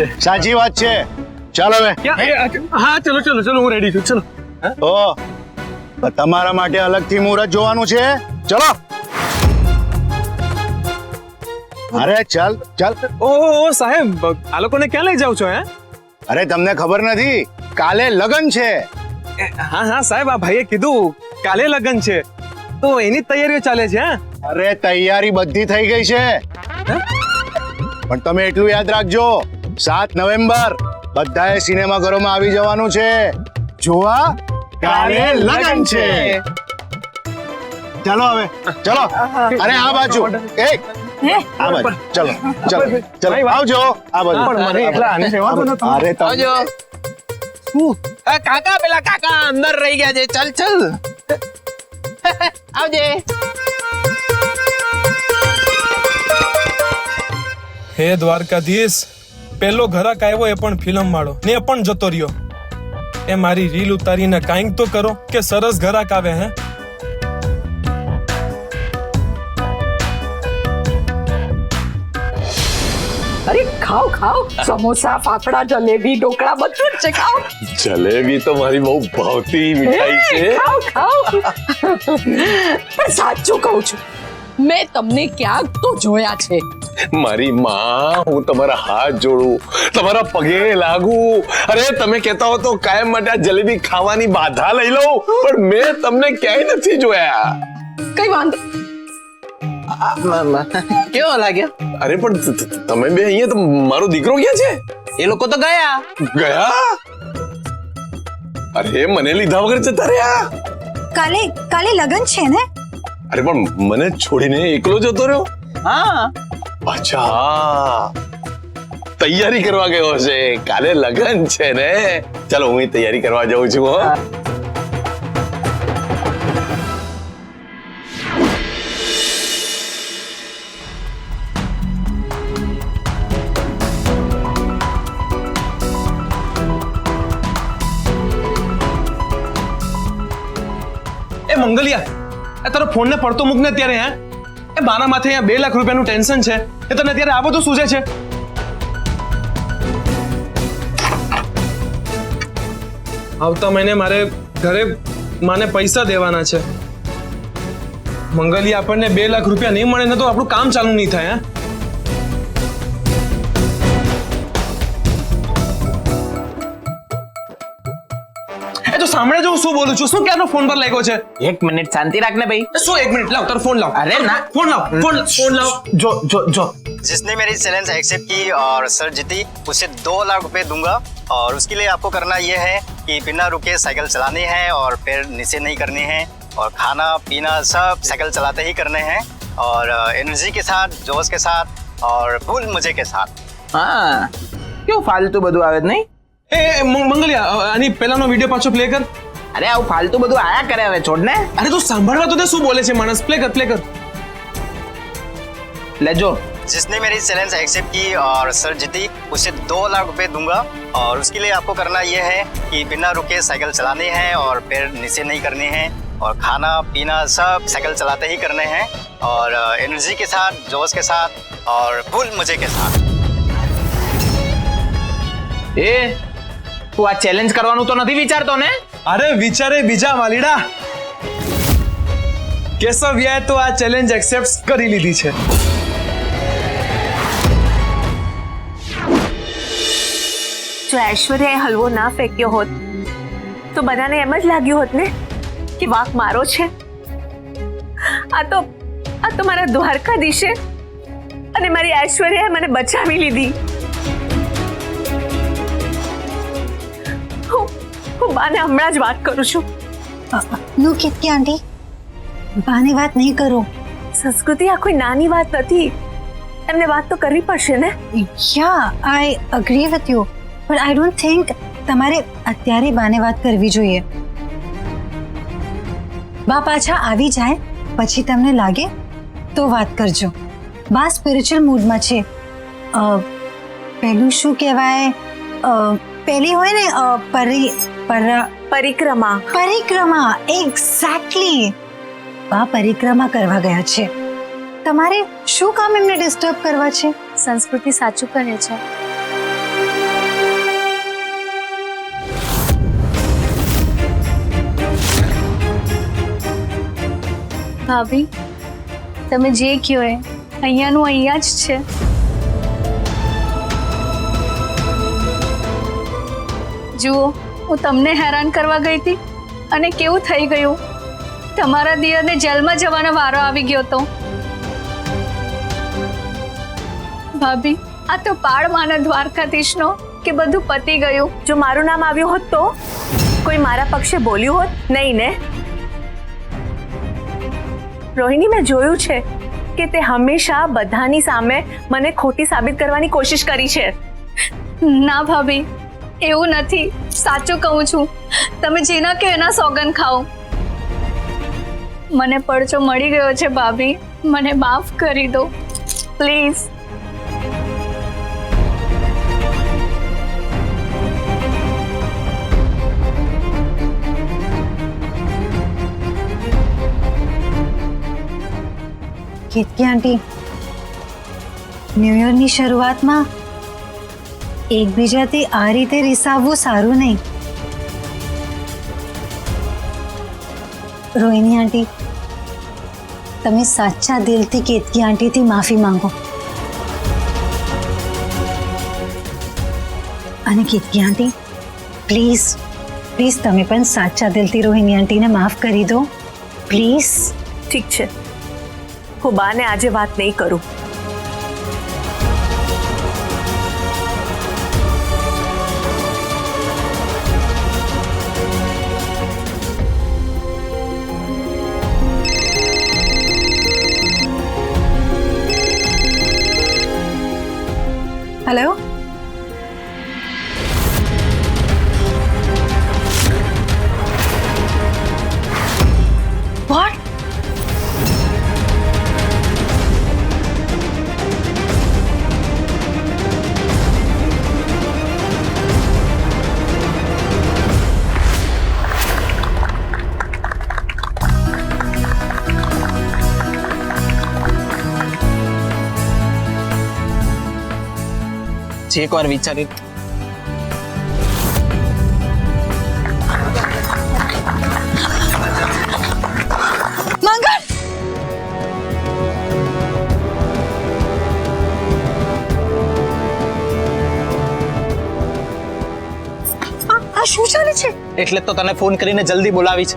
છે. સાચી વાત છે. ચાલો હવે. હા ચલો ચલો ચલો, હું રેડી છું. ચલો. ઓ તમારા માટે અલગથી મુહૂર્ત જોવાનું છે. ચલો. અરે ચાલ ચાલ. ઓ સાહેબ, આ લોકોને ક્યાં લઈ જાવ છો? અરે તમને ખબર નથી, કાલે લગન છે. હા હા સાહેબ, આ ભાઈએ કીધું કાલે લગન છે, તો એની જ તૈયારીઓ ચાલે છે. અરે તૈયારી બધી થઈ ગઈ છે, પણ તમે એટલું યાદ રાખજો, 7 નવેમ્બર બધાએ સિનેમાઘરોમાં આવી જવાનું છે જોવા કાલે લગન છે. ચાલો હવે ચલો. અરે આ બાજુ એક આ બાજુ. ચલો ચલો ચલો આવજો. આ બાજુ. મને એકલા આને સેવા તો નતો. અરે આવજો. કાકા, પેલા કાકા અંદર રહી ગયા છે. ચલ ચલ આવજે. હે દ્વારકાધીશ, પેલો ઘરાક આવ્યો એ પણ ફિલ્મ વાળો ને એ પણ જતો રહ્યો. એ મારી રીલ ઉતારીને કાંઈક તો કરો કે સરસ ઘરાક આવે. હે અરે ખાઓ ખાઓ, સમોસા, ફાફડા, જલેબી, ઢોકળા બધું જ છે. ખાઓ. જલેબી તો મારી બહુ ભાવતી મીઠાઈ છે. ખાઓ ખાઓ. પણ સાચું કહું છું, મેં તમને ક્યાંક તો જોયા છે. મારી માં, હું તમારા હાથ જોડું, તમારા પગે લાગુ. અરે તમે કહેતા હો તો કાયમ માટે આ જલેબી ખાવાની બાધા લઈ લઉં, પણ મેં તમને ક્યાંય નથી જોયા. કઈ વાંધો. કેવો લાગ્યો? અરે પણ તમે બે અહીંયા, તો મારો દીકરો ક્યાં છે? એ લોકો તો ગયા. ગયા? અરે મને લીધા વગર જતા રહ્યા. કાલે લગન છે ને? અરે પણ મને છોડીને એકલો જતો રહ્યો. હા, અચ્છા, તૈયારી કરવા ગયો છે. કાલે લગન છે ને. ચાલો હું તૈયારી કરવા જાઉં છું. એ મંગલિયા, એ તારો ફોન ને પડતો મૂક ને અત્યારે. એ મારા માથે અહીંયા 2 લાખ રૂપિયાનું ટેન્શન છે, એ તને અત્યારે આ બધું સૂઝે છે? આવતા મહિને મારે ઘરે માને પૈસા દેવાના છે. મંગલિયા, આપણને 2 લાખ રૂપિયા નહીં મળે ને તો આપણું કામ ચાલુ નહીં થાય. એ તો સાંભળે જો હું શું બોલું છું. શું ક્યારનો ફોન પર લાગ્યો છે? 1 મિનિટ શાંતિ રાખ ને ભાઈ. શું 1 મિનિટ? લાવ તારો ફોન લાવ. અરે ના, ફોન લાવ, ફોન લાવ. જો जिसने मेरी चैलेंज एक्सेप्ट की और सर जीती, उसे 2 लाख रुपए दूंगा। और उसके लिए आपको करना ये है कि बिना रुके साइकिल चलानी है और पैर नीचे नहीं करने हैं, और खाना पीना सब साइकिल चलाते ही करने हैं, और एनर्जी के साथ, जोश के साथ और फुल मजे के साथ। હા, કેવું ફાલતુ બધું આવે જ નહીં? એ મંગલિયા, આની પહેલાનો વિડિયો પાછો પ્લે કર. અરે આવું ફાલતુ બધું આયા કરે, હવે છોડ ને. અરે તું સાંભળવા તો દે શું બોલે છે માણસ. પ્લે કર. લેજો. जिसने मेरी चैलेंज एक्सेप्ट की और सर जीती, उसे 2 लाख रुपए दूंगा। और उसके लिए आपको करना ये है कि बिना रुके साइकिल चलानी है और पैर नीचे नहीं करने हैं, और खाना पीना सब साइकिल चलाते ही करने हैं, और एनर्जी के साथ, जोश के साथ और फुल मजे के साथ। એ તું આ ચેલેન્જ કરવાનું તો નથી વિચારતો ને? અરે વિચારે બીજા વાલીડા. કેશવ્યાએ તો આ ચેલેન્જ એક્સેપ્ટ કરી લીધી છે. જો ઐશ્વર્યાએ હલવો ના ફેંક્યો હોત તો બધાને એમ જ લાગ્યું હોત ને કે વાંક મારો છે. આ તો મારા દ્વારકાધીશે અને મારી ઐશ્વર્યાએ મને બચાવી લીધી. હું બાને હમણાં જ વાત કરું છું. નો કીર્તિ આંટી, બાની વાત નહીં કરો. સંસ્કૃતિ, આ કોઈ નાની વાત નથી. એમને વાત તો કરવી પડશે ને. યા, આઈ અગ્રી વિથ યુ, પણ આઈ ડોન્ટ થિંક તમારે અત્યારે બાને વાત કરવી જોઈએ. બા પાછા આવી જાય પછી તમને લાગે તો વાત કરજો. બા સ્પિરિચ્યુઅલ મૂડમાં છે. પેલું શું કહેવાય, પેલી હોય ને પરિક્રમા. એક્ઝેક્ટલી. બા પરિક્રમા કરવા ગયા છે. તમારે શું કામ એમને ડિસ્ટર્બ કરવા છે? સંસ્કૃતિ સાચું કહે છે. ભાભી તમે જે કહો એ અહીંયાનું અહીંયા જ છે. જુઓ, હું તમને હેરાન કરવા ગઈ હતી અને કેવું થઈ ગયું. તમારા દિયરને જેલમાં જવાનો વારો આવી ગયો હતો. ભાભી, આ તો પાડ માને દ્વારકાધીશનો કે બધું પતી ગયું. જો મારું નામ આવ્યું હોત તો કોઈ મારા પક્ષે બોલ્યું હોત નહીં ને. રોહિણી, મેં જોયું છે કે તે હંમેશા બધાની સામે મને ખોટી સાબિત કરવાની કોશિશ કરી છે. ના ભાભી, એવું નથી. સાચું કહું છું. તમે જેના કે એના સોગન ખાઓ. મને પડચો મળી ગયો છે ભાભી, મને માફ કરી દો પ્લીઝ. કેતકી આંટી, ન્યૂ યરની શરૂઆતમાં એકબીજાથી આ રીતે રિસાવવું સારું નહીં. રોહિણી આંટી, તમે સાચા દિલથી કેતકી આંટીથી માફી માંગો. અને કેતકી આંટી, પ્લીઝ પ્લીઝ તમે પણ સાચા દિલથી રોહિણી આંટીને માફ કરી દો પ્લીઝ. ઠીક છે, હું બાને આજે વાત નહીં કરું. Hello, what? એકવાર વિચારી મંગળ, આ શું ચાલે છે? એટલે તો તને ફોન કરીને જલ્દી બોલાવી છે.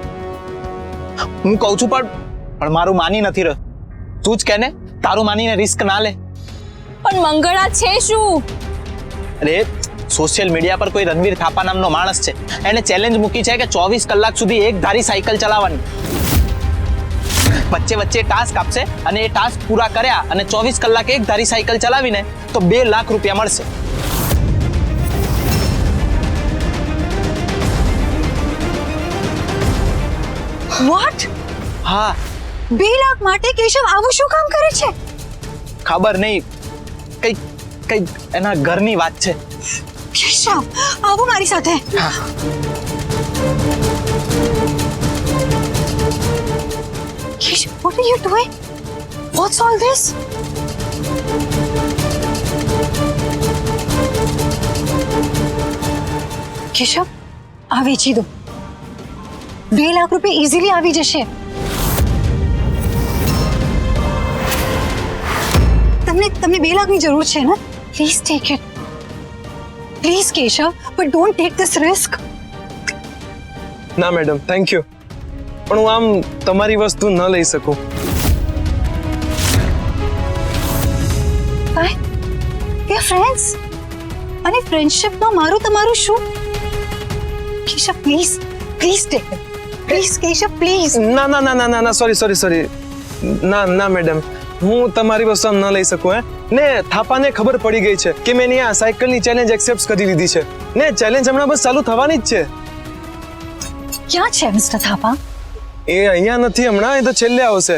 હું કહું છું પણ મારું માની નથી રહ્યો. તું જ કે ને, તારું માનીને રિસ્ક ના લે. પણ મંગળા છે શું? અરે, સોશિયલ મીડિયા પર કોઈ રણવીર થાપા નામનો માણસ છે. એને ચેલેન્જ મૂકી છે કે 24 કલાક સુધી એક ધારી સાયકલ ચલાવવાની. વચ્ચે વચ્ચે ટાસ્ક આપશે અને એ ટાસ્ક પૂરા કર્યા અને 24 કલાક એક ધારી સાયકલ ચલાવીને તો 2 લાખ રૂપિયા મળશે. વોટ? હા, 2 લાખ માટે કેશવ આવું શું કામ કરે છે? ખબર નહીં, કઈ એના ઘરની વાત છે. કેશવ, આવો મારી સાથે. Keshav, what are you doing? What's all this? Keshav, આ વેચી દો. 2 લાખ રૂપિયા ઇઝીલી આવી જશે. તમને 2 લાખની જરૂર છે ને? Please take it. Please Keshav, but don't take this risk. ના મેડમ, થેન્ક યુ, પણ હું આમ તમારી વસ્તુ ન લઈ શકું. Why? We are friends. અને ફ્રેન્ડશિપમાં મારું તમારું શું? Keshav, please please take it. Please Keshav, please. ના સોરી. ના મેડમ, હું તમારી વસ્તુ આમ ન લઈ શકું. ને થાપાને ખબર પડી ગઈ છે કે મેં આ સાયકલની ચેલેન્જ એક્સેપ્ટ કરી લીધી છે ને ચેલેન્જ હમણાં બસ ચાલુ થવાની જ છે. ક્યાં છે મિસ્ટર થાપા? એ અહીંયા નથી હમણાં, એ તો છેલ્લે આવશે.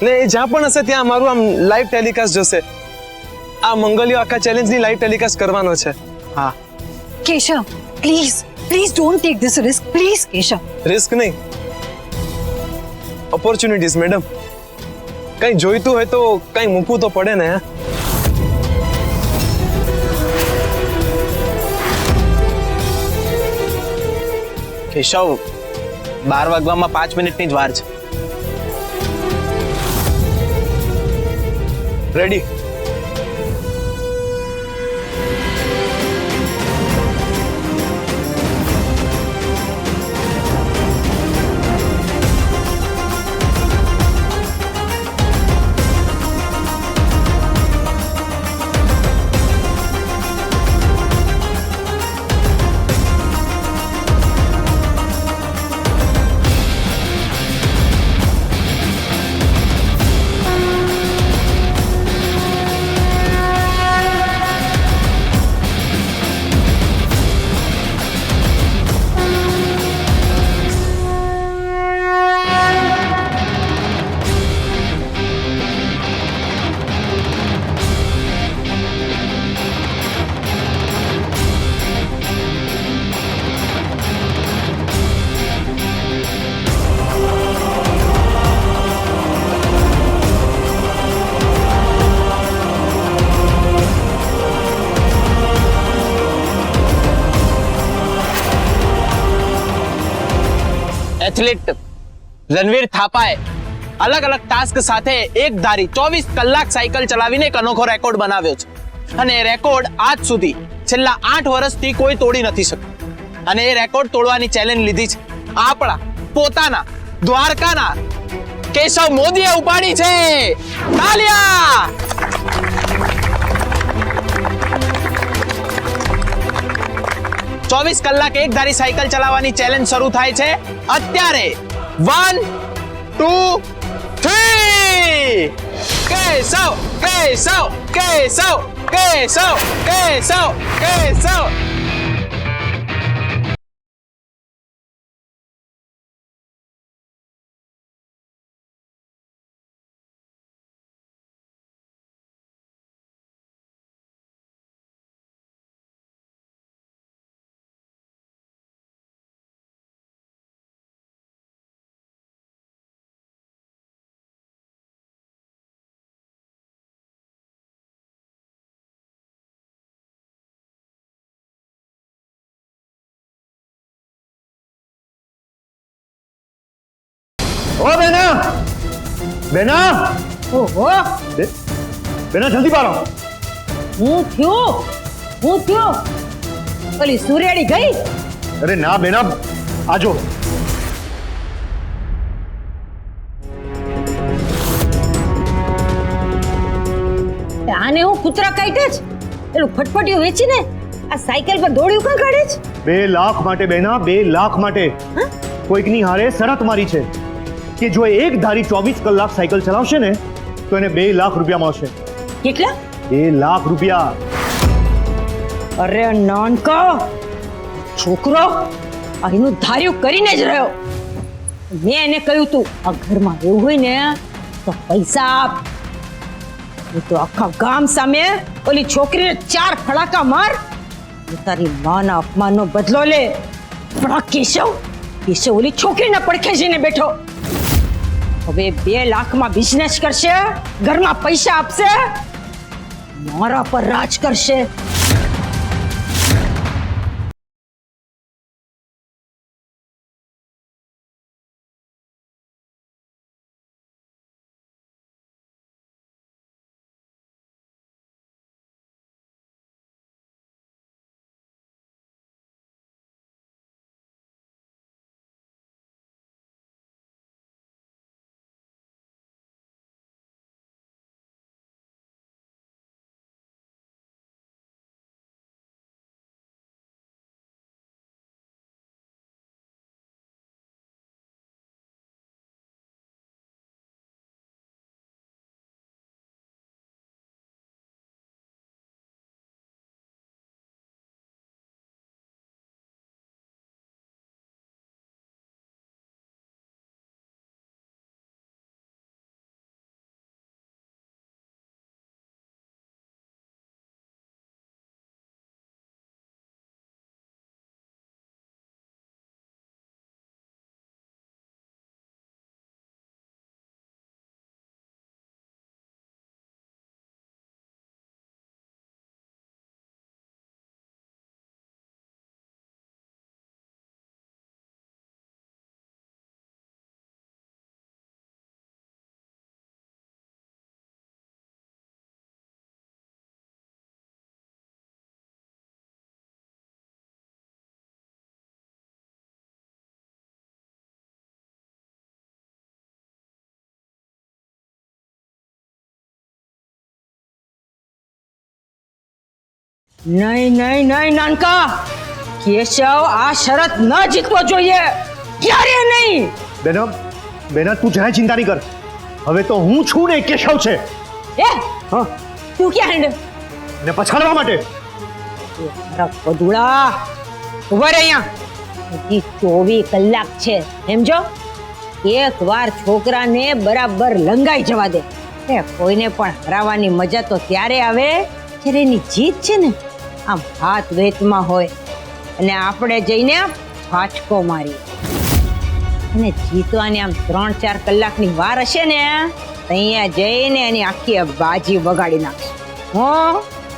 ને એ જ્યાં પણ હશે ત્યાં મારું આમ લાઈવ ટેલિકાસ્ટ જશે. આ મંગલિયો આખા ચેલેન્જની લાઈવ ટેલિકાસ્ટ કરવાનો છે. હા Keshav, please don't take this risk. Please Keshav. Risk નહીં, ઓપોર્ચ્યુનિટીઝ મેડમ. કઈ જોઈતું હોય તો કઈ મૂકવું તો પડે ને. કેશવ, 12 વાગવામાં 5 મિનિટની જ વાર છે. રેડી. એથ્લેટ રણવીર થાપાએ અલગ અલગ ટાસ્ક સાથે એક ધારી 24 કલાક સાયકલ ચલાવીને એક અનોખો રેકોર્ડ બનાવ્યો છે અને એ રેકોર્ડ આજ સુધી છેલ્લા 8 વર્ષથી કોઈ તોડી નથી શક્યું અને એ રેકોર્ડ તોડવાની ચેલેન્જ લીધી છે આપણા પોતાના દ્વારકાના કેશવ મોદીએ ઉપાડી છે. તાલિયા! ચોવીસ કલાક એક ધારી સાયકલ ચલાવવાની ચેલેન્જ શરૂ થાય છે અત્યારે. 1 2 3 કેશવ કેશવ કેશવ કેશવ કેશવ કેશવ. ઓ બેના બેના ઓહો બેના જલ્દી પાડો. હું થયો ઓલી સુરેડી ગઈ. અરે ના બેના આજો. આને હું કૂતરા કાઢે જ પેલું ફટફટિયું વેચીને આ સાયકલ પર દોડ્યું કાં કાઢે જ. 2 લાખ માટે બેના, 2 લાખ માટે કોઈકની હારે શરત મારી છે કે જો એક ધારી 24 કલાક સાયકલ ચલાવશે ને તો એને 2 લાખ રૂપિયા મળશે. કેટલા? 2 લાખ રૂપિયા. અરે નાનકો છોકરો અહીંનું ધાર્યું કરીને જ રહ્યો. મેં એને કહ્યું તું આ ઘરમાં રહેવું હોય ને તો પૈસા આપ. એ તો આખા ગામ સામે ઓલી છોકરીને 4 ફડાકા માર તારી માના અપમાનનો બદલો લે. પણ આ કેશવ ઓલી છોકરીના પડખે જઈને બેઠો. હવે 2 લાખમાં બિઝનેસ કરશે, ઘરમાં પૈસા આપશે, મારા પર રાજ કરશે. નહીં નહીં નહીં નાનકા, કેશવ આ શરત ન જીતવો જોઈએ, ક્યારે નહીં. બેના તું જરાય ચિંતા નહીં કર. હવે તો હું છું ને કેશવ છે. એ હા, તું ક્યાં હેંડે? ને પછાડવા માટે. મારા પદુડા ઉભા રહે અહીંયા. હજી 24 કલાક છે, સમજો. એક વાર છોકરાને બરાબર લંગાઈ જવા દે. એ કોઈને પણ હરાવવાની મજા તો ત્યારે આવે જ્યારે એની જીત છે ને આમ હાથ વેતમાં હોય અને આપણે જઈને ફાચકો મારીએ. અને જીતવાની આમ 3-4 કલાકની વાર હશે ને અહીંયા જઈને એની આખી બાજી બગાડી નાખશે. હો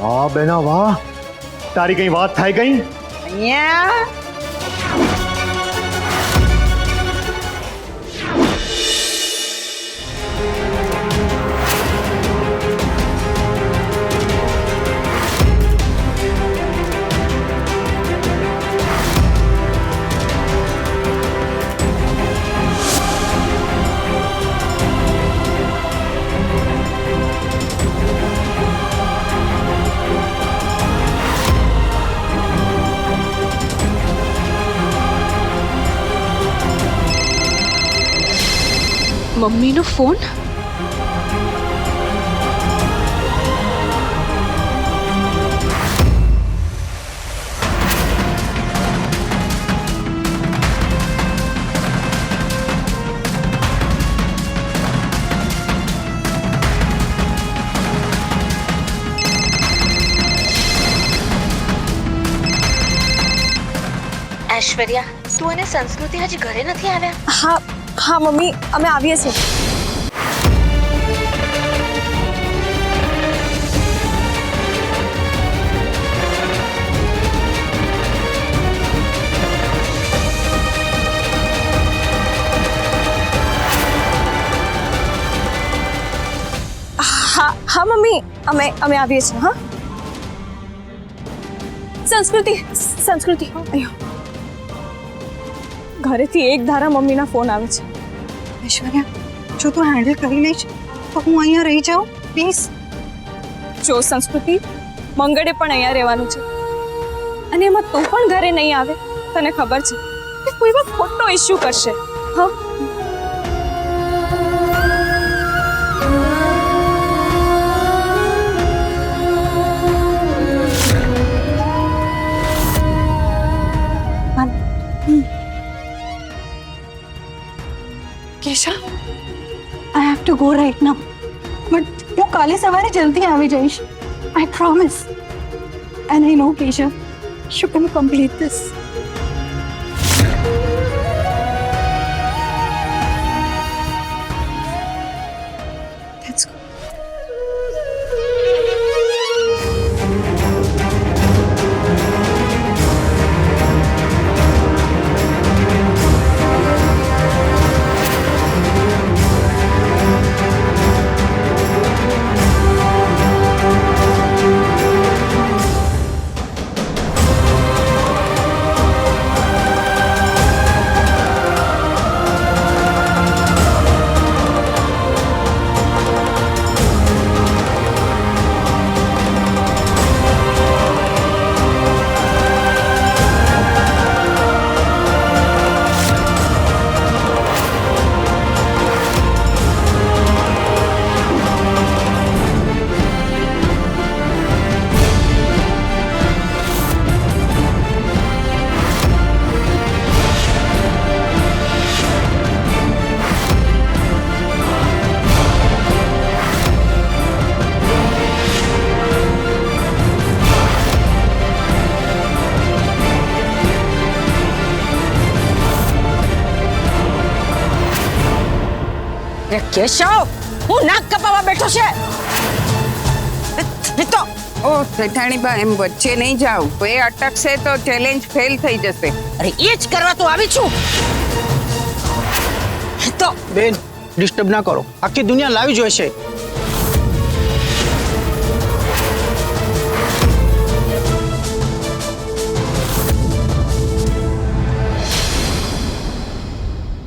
હા બેના વાહ, તારી કઈ વાત થાય ગઈ? અહીંયા મમ્મીનો ફોન. ઐશ્વર્યા, તું અને સંસ્કૃતિ હજી ઘરે નથી આવ્યા? હા હા મમ્મી, અમે આવીએ છીએ. હા મમ્મી, અમે આવીએ છીએ. હા સંસ્કૃતિ અయ్యో, ઘરેથી એક ધારા મમ્મીના ફોન આવે છે. ઐશ્વર્યા, જો તું હેન્ડલ કરી લઈશ તો હું અહીંયા રહી જાઉં પ્લીઝ. જો સંસ્કૃતિ, મંગળે પણ અહીંયા રહેવાનું છે અને એમાં તું પણ ઘરે નહીં આવે. તને ખબર છે કે કોઈ વાર ખોટો ઇશ્યુ કરશે. હા Keshav, I have to go right now. But હું કાલે સવારે જલ્દી આવી જઈશ. I promise. And I know, Keshav, you can complete this. Let's go. Keshav, હું નાક કપાવા બેઠો છે. તો ઓ જેઠાણીબા, એમ વચ્ચે નહીં જાવ. કોઈ અટકશે તો ચેલેન્જ ફેલ થઈ જશે. અરે એ જ કરવા તો આવી છું. તો બેન, ડિસ્ટર્બ ના કરો. આખી દુનિયા લાવી જોઈશે.